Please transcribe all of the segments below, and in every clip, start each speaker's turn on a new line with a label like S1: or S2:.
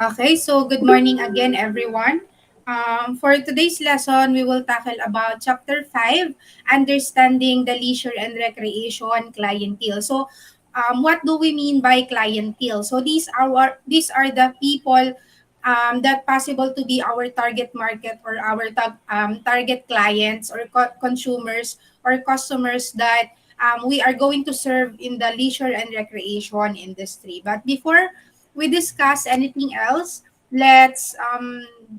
S1: Okay, so good morning again, everyone. For today's lesson, we will tackle about Chapter 5, Understanding the Leisure and Recreation Clientele. So, what do we mean by clientele? So, these are the people that possible to be our target market or our target clients or consumers or customers that we are going to serve in the leisure and recreation industry. But before we discuss anything else, let's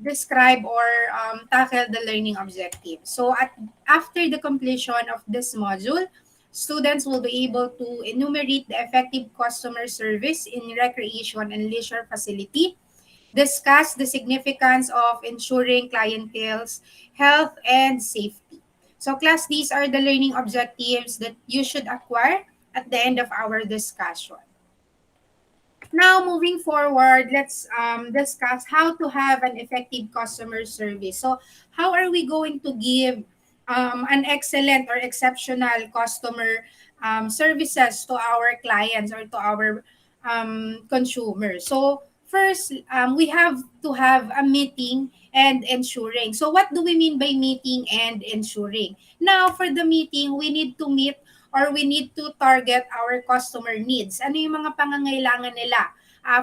S1: describe or tackle the learning objective. So after the completion of this module, students will be able to enumerate the effective customer service in recreation and leisure facility, discuss the significance of ensuring clientele's health and safety. So class, these are the learning objectives that you should acquire at the end of our discussion. Now, moving forward, let's discuss how to have an effective customer service. So, how are we going to give an excellent or exceptional customer services to our clients or to our consumers? So, first, we have to have a meeting and ensuring. So, what do we mean by meeting and ensuring? Now, for the meeting, we need to meet or we need to target our customer needs. Ano yung mga pangangailangan nila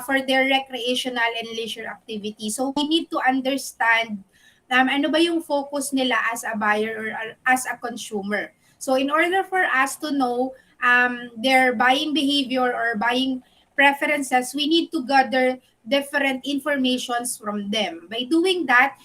S1: for their recreational and leisure activity. So we need to understand ano ba yung focus nila as a buyer or as a consumer. So in order for us to know their buying behavior or buying preferences, we need to gather different informations from them. By doing that,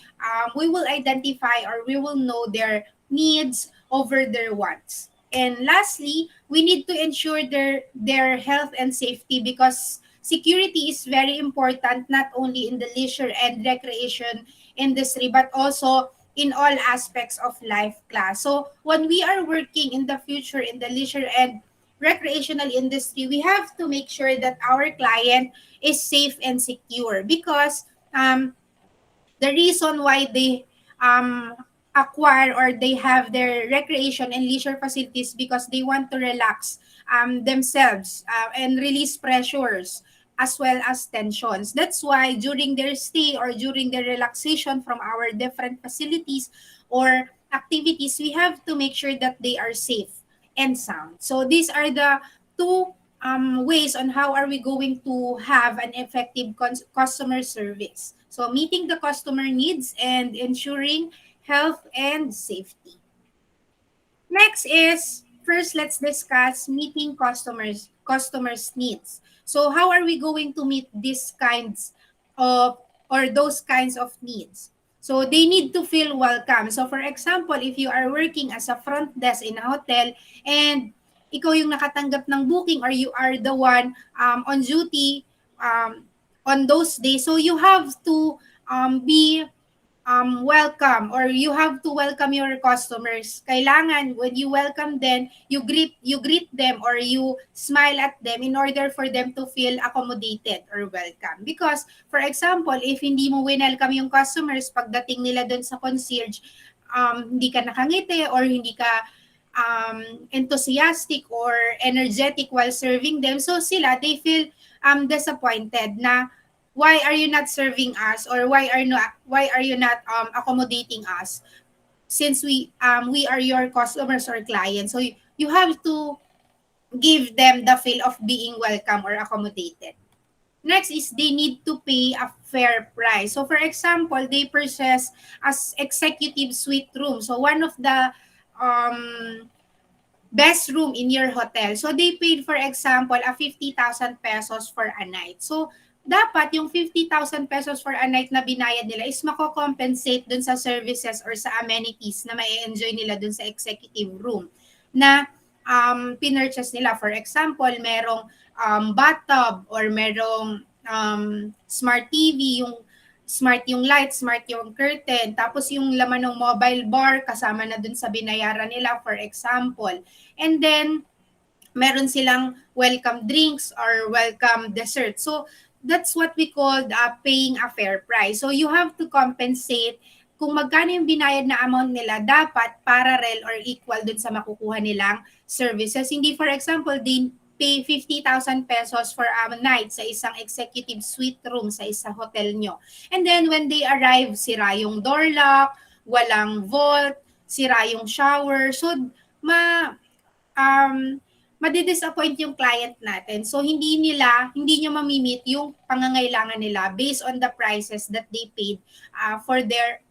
S1: we will identify or we will know their needs over their wants. And lastly, we need to ensure their health and safety because security is very important not only in the leisure and recreation industry but also in all aspects of life class. So when we are working in the future in the leisure and recreational industry, we have to make sure that our client is safe and secure because the reason why they acquire or they have their recreation and leisure facilities because they want to relax themselves and release pressures as well as tensions. That's why during their stay or during their relaxation from our different facilities or activities, we have to make sure that they are safe and sound. So these are the two ways on how are we going to have an effective customer service. So meeting the customer needs and ensuring health and safety. Next is first let's discuss meeting customers needs. So how are we going to meet these kinds of or those kinds of needs? So they need to feel welcome. So for example, if you are working as a front desk in a hotel and ikaw yung nakatanggap ng booking or you are the one on duty on those days, so you have to be welcome or you have to welcome your customers. Kailangan when you welcome them, you greet them or you smile at them in order for them to feel accommodated or welcome. Because for example, if hindi mo welcome yung customers pagdating nila doon sa concierge, hindi ka nakangiti or hindi ka enthusiastic or energetic while serving them, so sila they feel disappointed na why are you not serving us or why are you not accommodating us since we are your customers or clients. So you have to give them the feel of being welcome or accommodated. Next is they need to pay a fair price. So for example, they purchase as executive suite room. So one of the um best room in your hotel. So they paid for example a 50,000 pesos for a night. So dapat yung 50,000 pesos for a night na binayad nila is mako-compensate dun sa services or sa amenities na may enjoy nila dun sa executive room na pinurchase nila. For example, merong bathtub or merong smart TV, smart yung light, smart yung curtain, tapos yung laman ng mobile bar kasama na dun sa binayaran nila for example. And then meron silang welcome drinks or welcome dessert. So that's what we call paying a fair price. So you have to compensate kung magkano yung binayad na amount nila, dapat parallel or equal dun sa makukuha nilang services. Hindi for example, pay 50,000 pesos for a night sa isang executive suite room sa isang hotel nyo. And then when they arrive, sira yung door lock, walang vault, sira yung shower. So, ma um, madi-disappoint yung client natin. So, hindi nyo mamimit yung pangangailangan nila based on the prices that they paid for their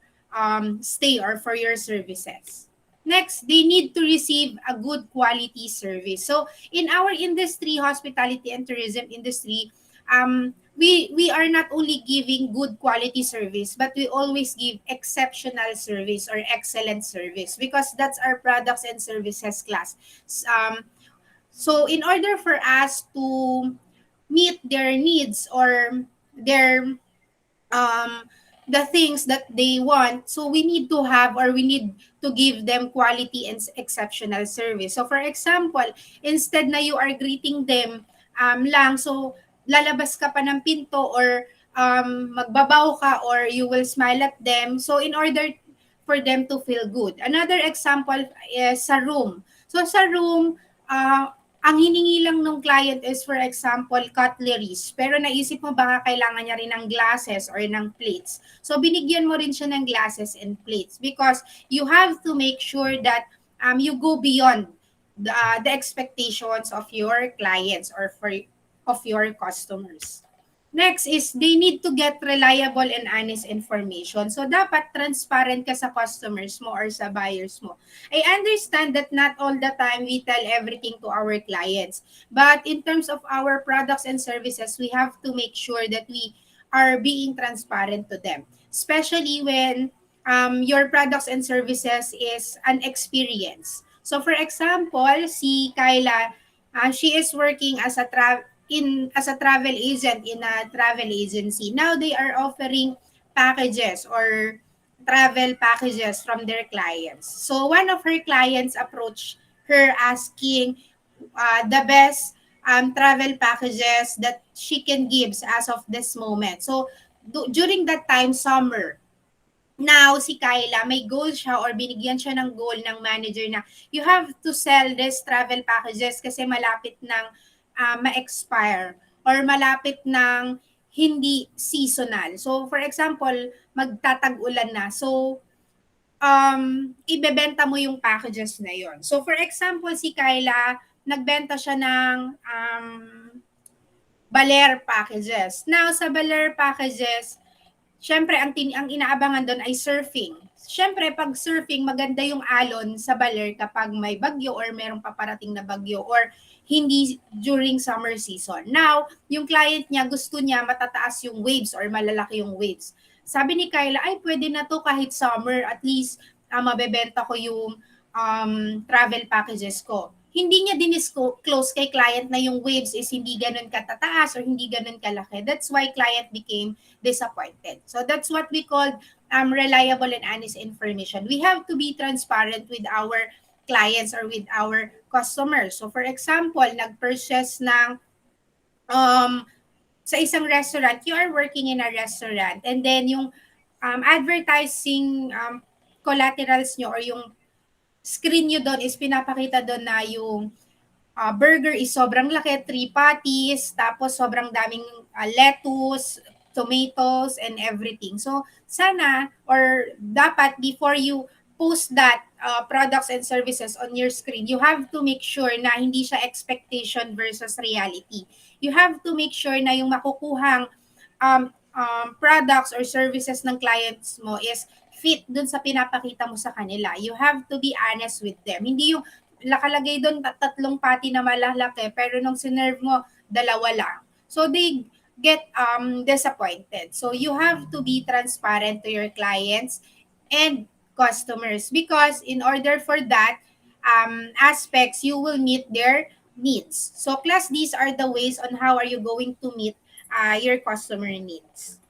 S1: stay or for your services. Next, they need to receive a good quality service. So, in our industry, hospitality and tourism industry, we are not only giving good quality service, but we always give exceptional service or excellent service because that's our products and services class. Um, so, in order for us to meet their needs or their um, the things that they want. So we need to have or we need to give them quality and exceptional service. So for example, instead na you are greeting them lang, so lalabas ka pa ng pinto or magbabaw ka or you will smile at them. So in order for them to feel good. Another example is sa room. So sa room, ang hiningi lang ng client is for example cutleries, pero naisip mo baka kailangan niya rin ng glasses or ng plates. So binigyan mo rin siya ng glasses and plates because you have to make sure that you go beyond the expectations of your clients or of your customers. Next is they need to get reliable and honest information. So dapat transparent ka sa customers mo or sa buyers mo. I understand that not all the time we tell everything to our clients. But in terms of our products and services, we have to make sure that we are being transparent to them. Especially when your products and services is an experience. So for example, si Kyla, she is working as a travel agent in a travel agency. Now they are offering packages or travel packages from their clients. So one of her clients approached her asking the best travel packages that she can give as of this moment. So during that time, summer, now si Kyla, may goal siya or binigyan siya ng goal ng manager na you have to sell this travel packages kasi malapit ng ma-expire or malapit ng hindi seasonal. So for example, magtatag-ulan na. So ibebenta mo yung packages na yon. So for example, si Kyla, nagbenta siya ng Baler packages. Now sa Baler packages, siyempre ang inaabangan doon ay surfing. Siyempre pag surfing, maganda yung alon sa Baler kapag may bagyo or merong paparating na bagyo or hindi during summer season. Now, yung client niya gusto niya matataas yung waves or malalaki yung waves. Sabi ni Kyla, ay pwede na to kahit summer, at least mabebenta ko yung travel packages ko. Hindi niya din-disclose kay client na yung waves is hindi ganun katataas or hindi ganun kalaki. That's why client became disappointed. So that's what we call reliable and honest information. We have to be transparent with our clients or with our customers. So for example, nag-purchase ng sa isang restaurant, you are working in a restaurant and then yung advertising collaterals nyo or yung screen nyo doon is pinapakita doon na yung burger is sobrang laki, 3 patties, tapos sobrang daming lettuce, tomatoes, and everything. So, sana or dapat before you post that products and services on your screen, you have to make sure na hindi siya expectation versus reality. You have to make sure na yung makukuhang products or services ng clients mo is fit dun sa pinapakita mo sa kanila. You have to be honest with them. Hindi yung nakalagay doon tatlong pati na malalaki pero nung sinerve mo, dalawa lang. So they get disappointed. So you have to be transparent to your clients and customers because in order for that aspects, you will meet their needs. So class, these are the ways on how are you going to meet your customer needs.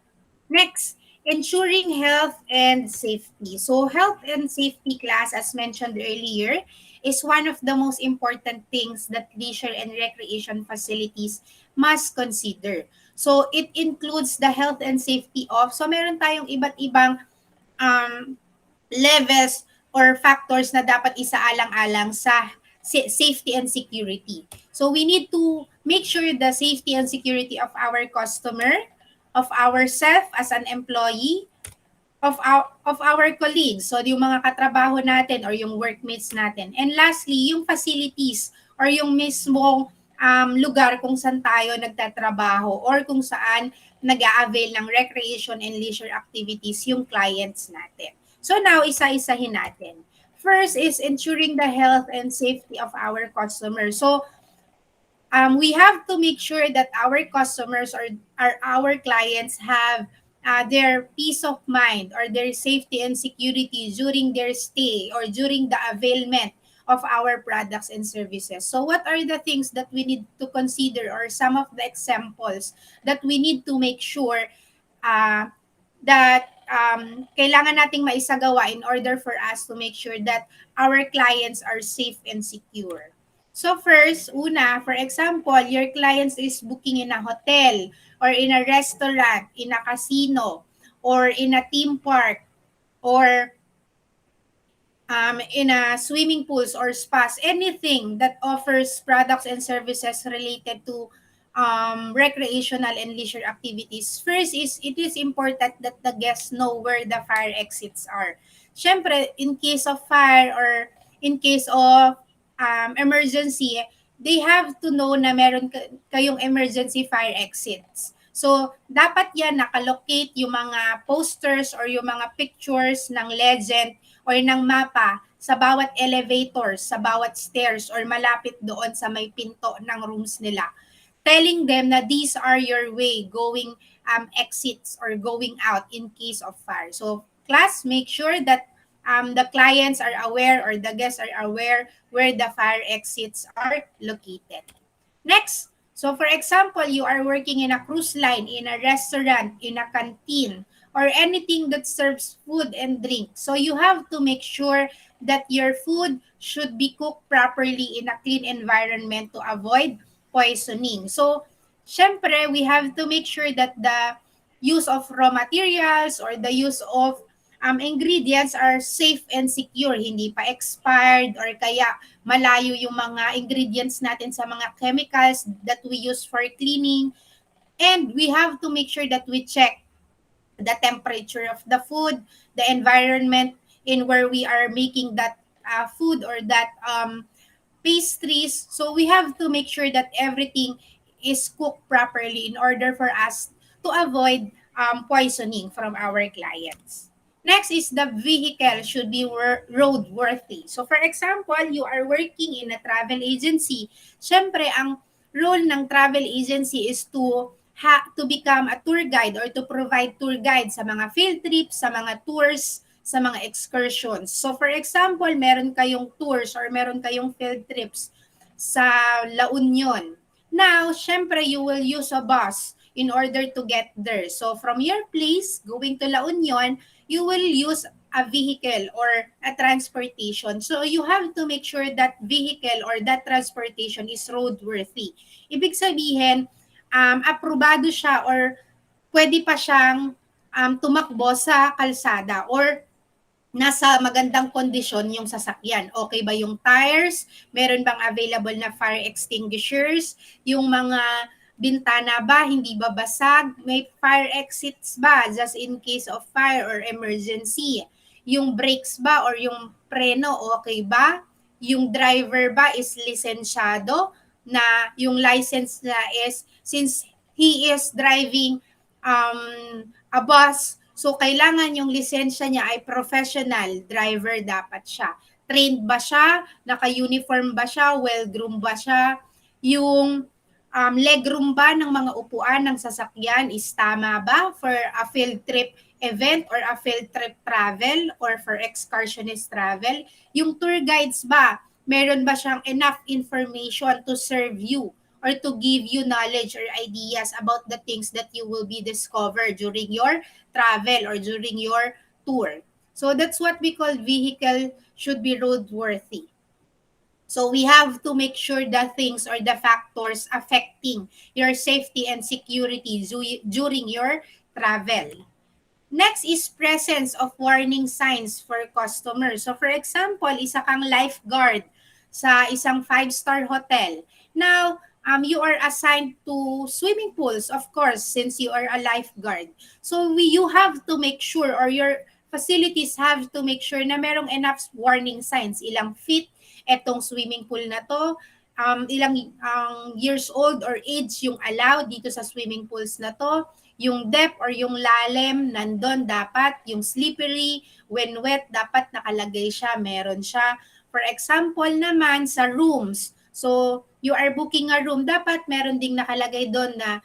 S1: Next, ensuring health and safety. So health and safety class, as mentioned earlier, is one of the most important things that leisure and recreation facilities must consider. So it includes the health and safety of, so meron tayong iba't ibang um, levels or factors na dapat isaalang-alang sa safety and security. So we need to make sure the safety and security of our customer, of ourselves as an employee, of our colleagues, so yung mga katrabaho natin or yung workmates natin. And lastly, yung facilities or yung mismong lugar kung saan tayo nagtatrabaho or kung saan nag-a-avail ng recreation and leisure activities yung clients natin. So now, isa-isahin natin. First is ensuring the health and safety of our customers. So we have to make sure that our customers or our clients have their peace of mind or their safety and security during their stay or during the availment of our products and services. So what are the things that we need to consider or some of the examples that we need to make sure uh, that kailangan nating maisagawa in order for us to make sure that our clients are safe and secure. So first, una, for example, your clients is booking in a hotel or in a restaurant, in a casino, or in a theme park, or in a swimming pools or spas, anything that offers products and services related to recreational and leisure activities. First is, it is important that the guests know where the fire exits are. Siyempre, in case of fire or in case of emergency, they have to know na meron kayong emergency fire exits. So, dapat yan nakalocate yung mga posters or yung mga pictures ng legend or ng mapa sa bawat elevator, sa bawat stairs, or malapit doon sa may pinto ng rooms nila. Telling them na these are your way going exits or going out in case of fire. So, class, make sure that the clients are aware or the guests are aware where the fire exits are located. Next, so for example, you are working in a cruise line, in a restaurant, in a canteen, or anything that serves food and drink. So you have to make sure that your food should be cooked properly in a clean environment to avoid poisoning. So, syempre, we have to make sure that the use of raw materials or the use of ingredients are safe and secure, hindi pa expired or kaya malayo yung mga ingredients natin sa mga chemicals that we use for cleaning. And we have to make sure that we check the temperature of the food, the environment in where we are making that food or that pastries. So we have to make sure that everything is cooked properly in order for us to avoid poisoning from our clients. Next is the vehicle should be roadworthy. So for example, you are working in a travel agency. Syempre, ang role ng travel agency is to become a tour guide or to provide tour guide sa mga field trips, sa mga tours, sa mga excursions. So for example, meron kayong tours or meron kayong field trips sa La Union. Now, syempre, you will use a bus in order to get there. So from your place going to La Union, you will use a vehicle or a transportation. So you have to make sure that vehicle or that transportation is roadworthy. Ibig sabihin, aprobado siya or pwede pa siyang tumakbo sa kalsada or nasa magandang kondisyon yung sasakyan. Okay ba yung tires? Meron bang available na fire extinguishers? Yung mga bintana ba, hindi ba basag? May fire exits ba just in case of fire or emergency? Yung brakes ba or yung preno, okay ba? Yung driver ba is lisensyado? Na yung license na is, since he is driving a bus, so kailangan yung lisensya niya ay professional driver dapat siya. Trained ba siya? Naka-uniform ba siya? Well-groomed ba siya? Yung legroom ba ng mga upuan ng sasakyan is tama ba for a field trip event or a field trip travel or for excursionist travel? Yung tour guides ba? Meron ba siyang enough information to serve you or to give you knowledge or ideas about the things that you will be discovered during your travel or during your tour? So that's what we call vehicle should be roadworthy. So we have to make sure the things or the factors affecting your safety and security during your travel. Next is presence of warning signs for customers. So for example, isa kang lifeguard sa isang five-star hotel. Now, you are assigned to swimming pools, of course, since you are a lifeguard. So you have to make sure, or your facilities have to make sure na merong enough warning signs. Ilang feet etong swimming pool na to, ilang years old or age yung allowed dito sa swimming pools na to, yung depth or yung lalim nandun dapat, yung slippery, when wet dapat nakalagay siya, meron siya. For example naman sa rooms, so you are booking a room, dapat meron ding nakalagay doon na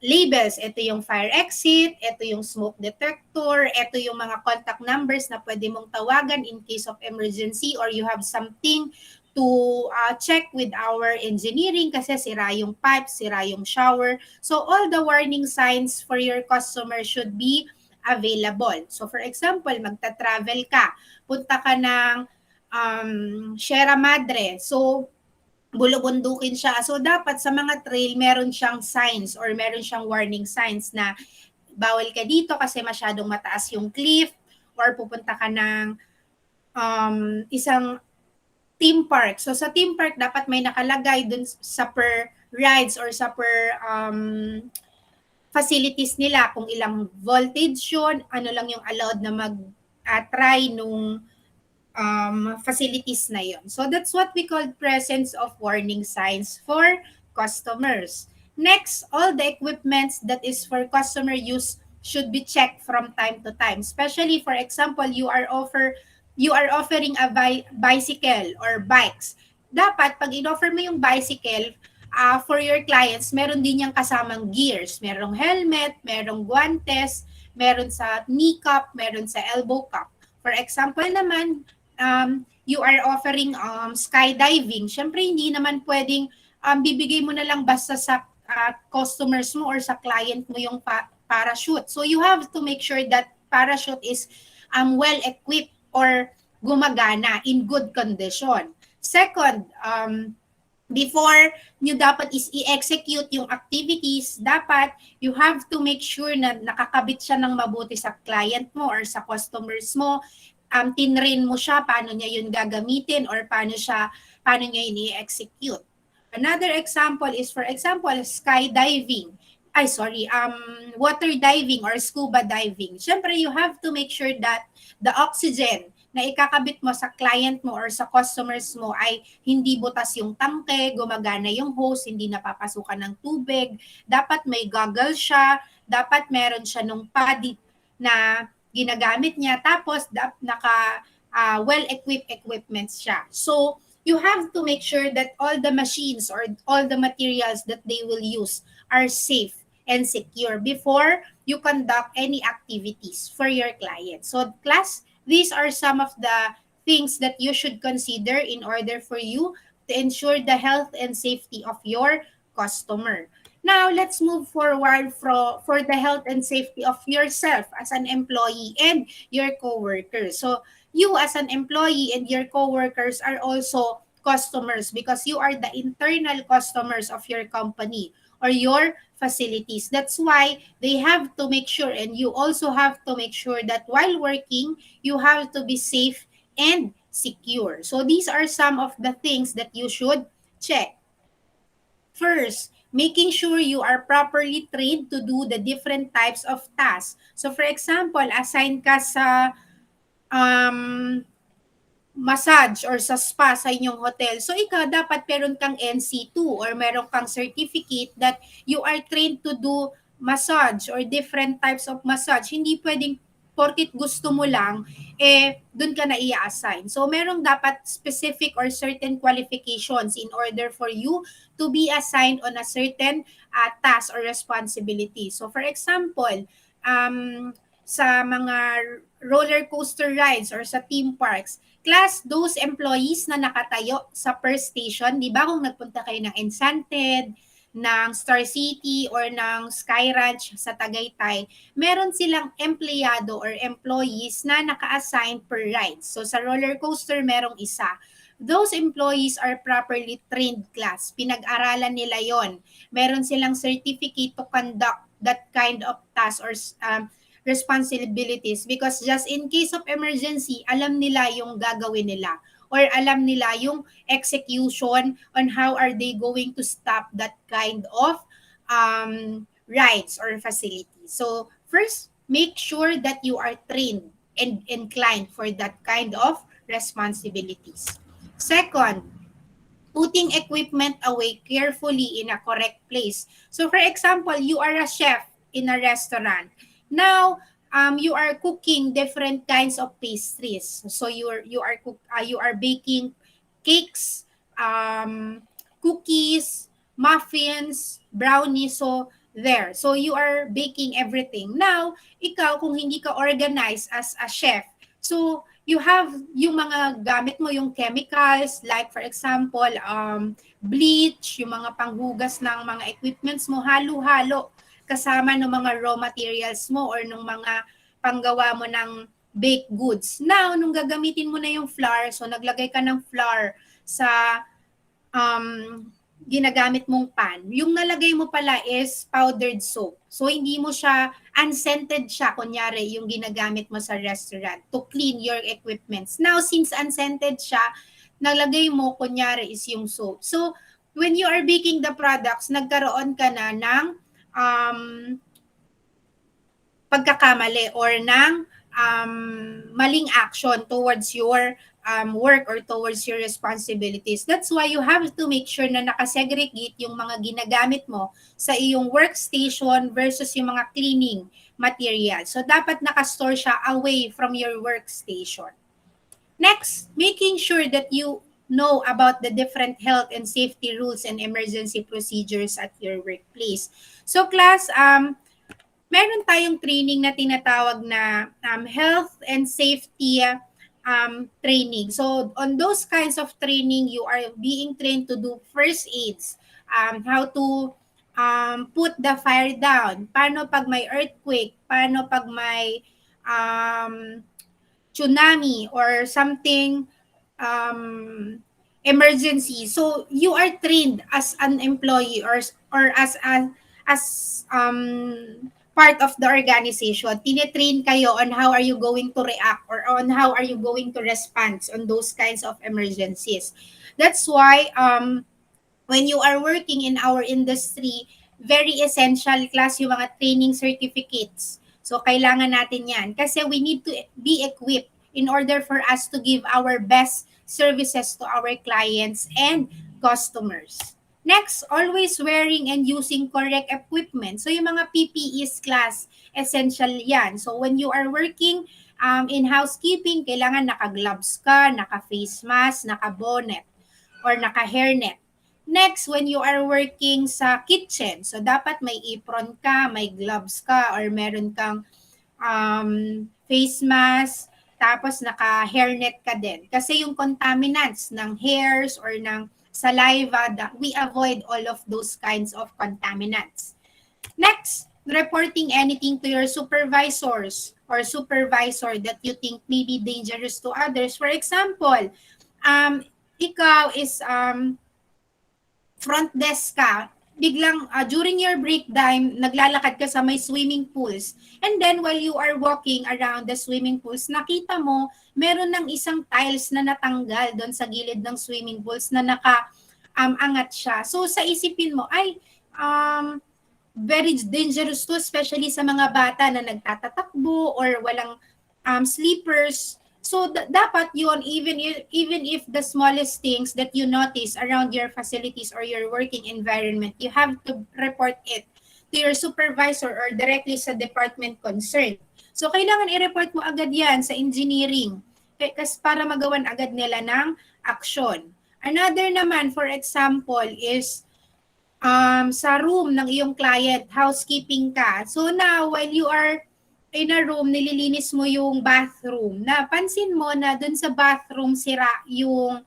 S1: labels. Ito yung fire exit, ito yung smoke detector, ito yung mga contact numbers na pwede mong tawagan in case of emergency or you have something to check with our engineering kasi sira yung pipe, sira yung shower. So all the warning signs for your customer should be available. So for example, magta-travel ka, punta ka ng Sierra Madre. So bulubundukin siya. So, dapat sa mga trail, meron siyang signs or meron siyang warning signs na bawal ka dito kasi masyadong mataas yung cliff or pupunta ka ng isang theme park. So, sa theme park, dapat may nakalagay dun sa per rides or sa per facilities nila kung ilang voltage yun, ano lang yung allowed na mag-try nung facilities na yon. So that's what we call presence of warning signs for customers. Next, all the equipments that is for customer use should be checked from time to time. Especially for example, you are offering a bicycle or bikes. Dapat pag in-offer mo yung bicycle, for your clients, meron din yung kasamang gears. Merong helmet, merong guantes, meron sa knee cup, meron sa elbow cup. For example naman, you are offering skydiving, syempre hindi naman pwedeng bibigay mo na lang basta sa customers mo or sa client mo yung parachute. So you have to make sure that parachute is well equipped or gumagana in good condition. Second, before nyo dapat is i-execute yung activities, dapat you have to make sure na nakakabit siya ng mabuti sa client mo or sa customers mo. Tinrain mo siya paano niya yun gagamitin or paano niya yun i-execute. Another example is, for example, skydiving. Water diving or scuba diving. Siyempre, you have to make sure that the oxygen na ikakabit mo sa client mo or sa customers mo ay hindi butas yung tangke, gumagana yung hose, hindi napapasukan ng tubig. Dapat may goggles siya, dapat meron siya nung pad na ginagamit niya, tapos well-equipped equipments siya. So, you have to make sure that all the machines or all the materials that they will use are safe and secure before you conduct any activities for your client. So, class, these are some of the things that you should consider in order for you to ensure the health and safety of your customer. Now, let's move forward for the health and safety of yourself as an employee and your coworkers. So, you as an employee and your coworkers are also customers because you are the internal customers of your company or your facilities. That's why they have to make sure, and you also have to make sure that while working, you have to be safe and secure. So these are some of the things that you should check. First, making sure you are properly trained to do the different types of tasks. So for example, assign ka sa um, massage or sa spa sa inyong hotel. So ikaw dapat meron kang NC2 or meron kang certificate that you are trained to do massage or different types of massage. Hindi pwedeng porkit gusto mo lang, dun ka na i-assign. So merong dapat specific or certain qualifications in order for you to be assigned on a certain task or responsibility. So for example, sa mga roller coaster rides or sa theme parks, class, those employees na nakatayo sa per station, di ba kung nagpunta kayo ng Enchanted, ng Star City, or ng Sky Ranch sa Tagaytay, meron silang empleyado or employees na naka-assign per ride. So sa roller coaster, merong isa. Those employees are properly trained class. Pinag-aralan nila yon. Meron silang certificate to conduct that kind of task or responsibilities because just in case of emergency, alam nila yung gagawin nila. or alam nila yung execution on how are they going to stop that kind of rights or facilities. So first, make sure that you are trained and inclined for that kind of responsibilities. Second, putting equipment away carefully in a correct place. So for example, you are a chef in a restaurant. Now, you are cooking different kinds of pastries. So you are baking cakes, cookies, muffins, brownies. So there. So you are baking everything. Now, ikaw kung hindi ka organized as a chef, so you have yung mga gamit mo, yung chemicals, like for example, bleach, yung mga panghugas ng mga equipments mo, halo-halo kasama ng mga raw materials mo or ng mga panggawa mo ng baked goods. Now, nung gagamitin mo na yung flour, so naglagay ka ng flour sa ginagamit mong pan, yung nalagay mo pala is powdered soap. So, hindi mo siya, unscented siya, kunyari, yung ginagamit mo sa restaurant to clean your equipments. Now, since unscented siya, nalagay mo, kunyari, is yung soap. So, when you are baking the products, nagkaroon ka na ng um, pagkakamali or ng maling action towards your work or towards your responsibilities. That's why you have to make sure na nakasegregate yung mga ginagamit mo sa iyong workstation versus yung mga cleaning material. So, dapat nakastore siya away from your workstation. Next, making sure that you know about the different health and safety rules and emergency procedures at your workplace. So, class, meron tayong training na tinatawag na health and safety training. So, on those kinds of training, you are being trained to do first aids, how to put the fire down, paano pag may earthquake, paano pag may tsunami or something emergency. So you are trained as an employee or as part of the organization. Tinetrain kayo on how are you going to react or on how are you going to respond on those kinds of emergencies. That's why when you are working in our industry, very essential class yung mga training certificates. So, kailangan natin yan. Kasi we need to be equipped in order for us to give our best services to our clients and customers. Next, always wearing and using correct equipment. So, yung mga PPEs class, essential yan. So, when you are working in housekeeping, kailangan naka-gloves ka, naka-face mask, naka-bonnet, or naka-hairnet. Next, when you are working sa kitchen, so dapat may apron ka, may gloves ka, or meron kang face mask, tapos naka-hairnet ka din. Kasi yung contaminants ng hairs or ng saliva, we avoid all of those kinds of contaminants. Next, reporting anything to your supervisors or supervisor that you think may be dangerous to others. For example, ikaw is front desk ka, biglang during your break time, naglalakad ka sa may swimming pools. And then while you are walking around the swimming pools, nakita mo, meron ng isang tiles na natanggal doon sa gilid ng swimming pools na angat siya. So sa isipin mo, ay, very dangerous to, especially sa mga bata na nagtatatakbo or walang sleepers. So dapat yun, even if the smallest things that you notice around your facilities or your working environment, you have to report it to your supervisor or directly sa department concerned. So kailangan i-report mo agad yan sa engineering kasi para magawan agad nila ng aksyon. Another naman, for example, is sa room ng iyong client, housekeeping ka. So now, while you are in a room, nililinis mo yung bathroom. Napansin mo na dun sa bathroom sira yung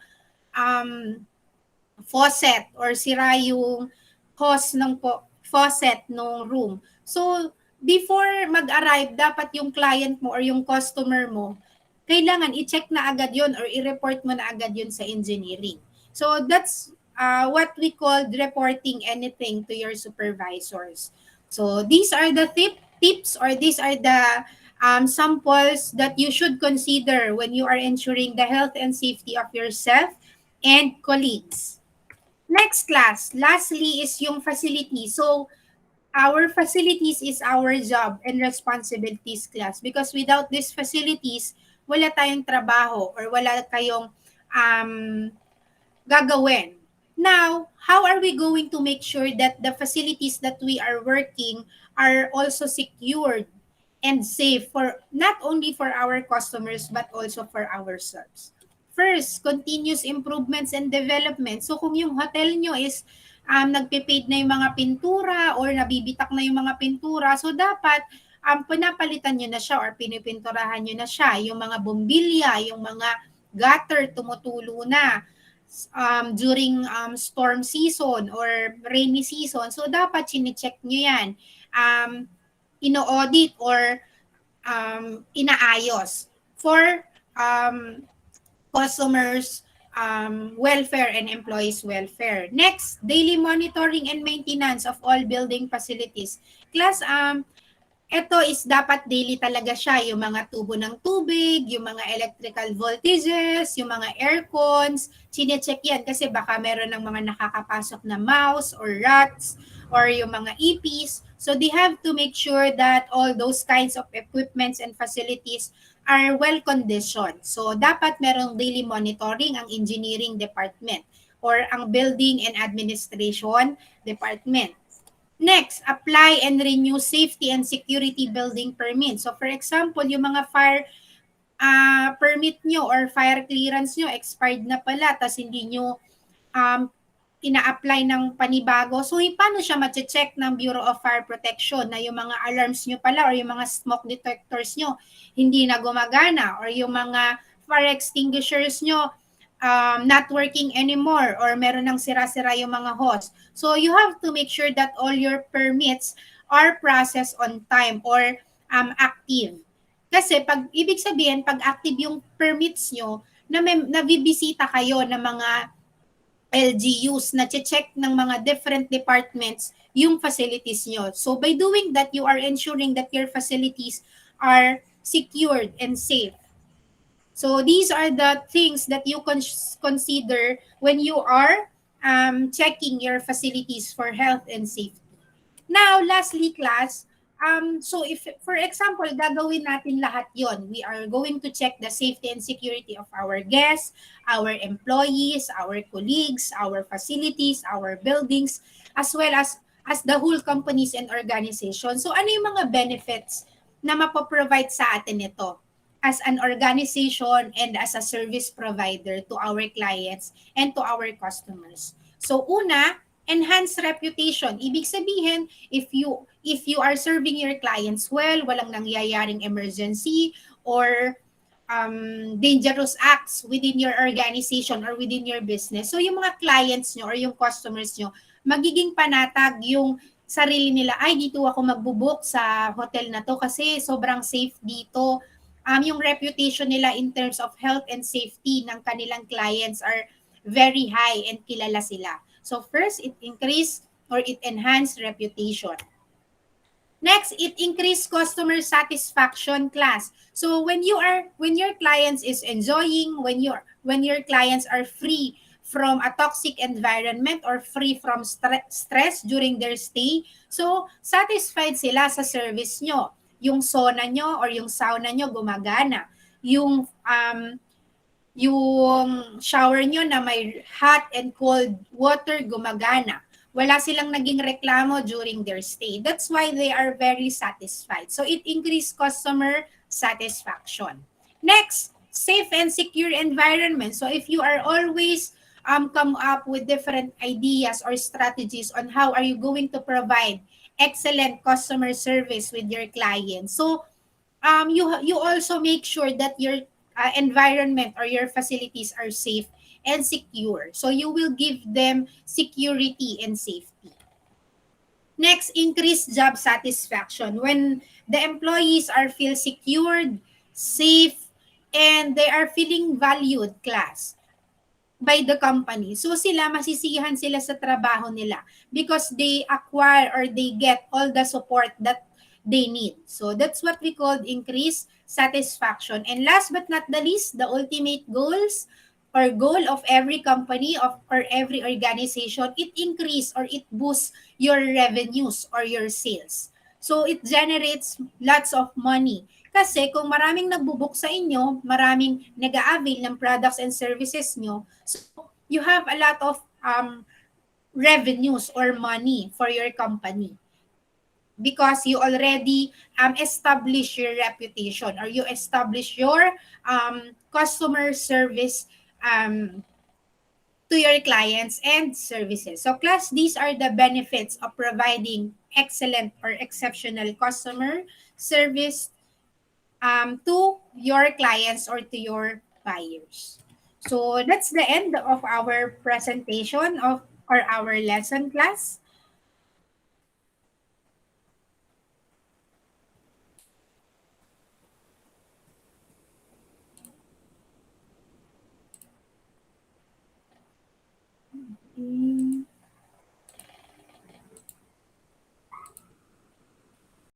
S1: faucet or sira yung hose ng faucet ng room. So, before mag-arrive, dapat yung client mo or yung customer mo, kailangan i-check na agad yun or i-report mo na agad yun sa engineering. So, that's what we call reporting anything to your supervisors. So, these are the tips or these are the samples that you should consider when you are ensuring the health and safety of yourself and colleagues. Next class, lastly is yung facility. So, our facilities is our job and responsibilities class because without these facilities, wala tayong trabaho or wala kayong um, gagawin. Now, how are we going to make sure that the facilities that we are working are also secured and safe for not only for our customers but also for ourselves? First, continuous improvements and development. So kung yung hotel nyo is nagpe-fade na yung mga pintura or nabibitak na yung mga pintura, so dapat pinapalitan nyo na siya or pinipinturahan nyo na siya. Yung mga bombilya, yung mga gutter tumutulo na during storm season or rainy season. So, dapat chinecheck nyo yan. Ino-audit or inaayos for customers welfare and employees welfare. Next, daily monitoring and maintenance of all building facilities. Class, ito is dapat daily talaga siya, yung mga tubo ng tubig, yung mga electrical voltages, yung mga aircons, chinecheck yan kasi baka meron ng mga nakakapasok na mouse or rats or yung mga EPs. So they have to make sure that all those kinds of equipments and facilities are well conditioned. So dapat merong daily monitoring ang engineering department or ang building and administration department. Next, apply and renew safety and security building permit. So for example, yung mga fire permit nyo or fire clearance nyo expired na pala tas hindi nyo ina-apply ng panibago. So paano siya ma-check ng Bureau of Fire Protection na yung mga alarms nyo pala or yung mga smoke detectors nyo hindi na gumagana or yung mga fire extinguishers nyo not working anymore or meron ng sira-sira yung mga hose. So you have to make sure that all your permits are processed on time or active. Kasi pag ibig sabihin pag active yung permits nyo na may nabibisita kayo ng mga LGUs na check ng mga different departments yung facilities nyo. So by doing that, you are ensuring that your facilities are secured and safe. So these are the things that you consider when you are checking your facilities for health and safety. Now, lastly, class, so if, for example, gagawin natin lahat yon, we are going to check the safety and security of our guests, our employees, our colleagues, our facilities, our buildings, as well as the whole companies and organizations. So ano yung mga benefits na mapoprovide sa atin ito as an organization and as a service provider to our clients and to our customers? So una, enhanced reputation. Ibig sabihin, if you are serving your clients well, walang nangyayaring emergency or dangerous acts within your organization or within your business. So yung mga clients nyo or yung customers nyo, magiging panatag yung sarili nila, ay dito ako magbubook sa hotel na to kasi sobrang safe dito. Yung reputation nila in terms of health and safety ng kanilang clients are very high and kilala sila. So first, it increase or it enhance reputation. Next, it increase customer satisfaction class. So when your clients is enjoying, when your clients are free from a toxic environment or free from stress during their stay, so satisfied sila sa service nyo. Yung sauna nyo or yung sauna nyo gumagana. Yung shower nyo na may hot and cold water gumagana. Wala silang naging reklamo during their stay. That's why they are very satisfied. So it increased customer satisfaction. Next, safe and secure environment. So if you are always come up with different ideas or strategies on how are you going to provide excellent customer service with your clients. So you also make sure that your environment or your facilities are safe and secure. So you will give them security and safety. Next, increase job satisfaction. When the employees are feel secured, safe, and they are feeling valued, class, by the company. So sila, masisiyahan sila sa trabaho nila because they acquire or they get all the support that they need. So that's what we call increased satisfaction. And last but not the least, the ultimate goals or goal of every company of or every organization, it increase or it boosts your revenues or your sales. So it generates lots of money. Kasi kung maraming nagbo-book sa inyo, maraming nag-a-avail ng products and services nyo, so you have a lot of revenues or money for your company because you already establish your reputation or you establish your customer service um, to your clients and services. So class, these are the benefits of providing excellent or exceptional customer service to your clients or to your buyers. So that's the end of our presentation of or our lesson class.